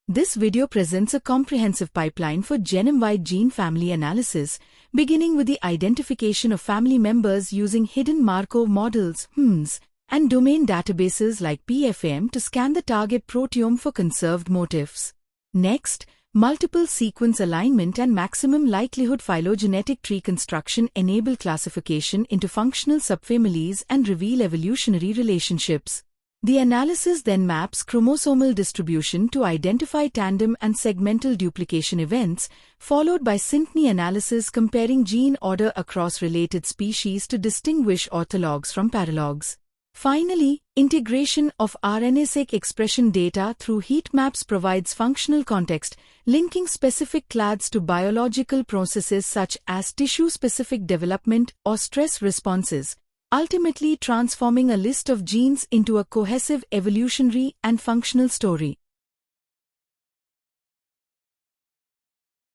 This video presents a comprehensive pipeline for genome-wide gene family analysis, beginning with the identification of family members using hidden Markov models, HMs, and domain databases like Pfam to scan the target proteome for conserved motifs. Next, multiple sequence alignment and maximum likelihood phylogenetic tree construction enable classification into functional subfamilies and reveal evolutionary relationships. The analysis then maps chromosomal distribution to identify tandem and segmental duplication events, followed by synteny analysis comparing gene order across related species to distinguish orthologs from paralogs. Finally, integration of RNA-seq expression data through heat maps provides functional context, linking specific clades to biological processes such as tissue-specific development or stress responses, ultimately transforming a list of genes into a cohesive evolutionary and functional story.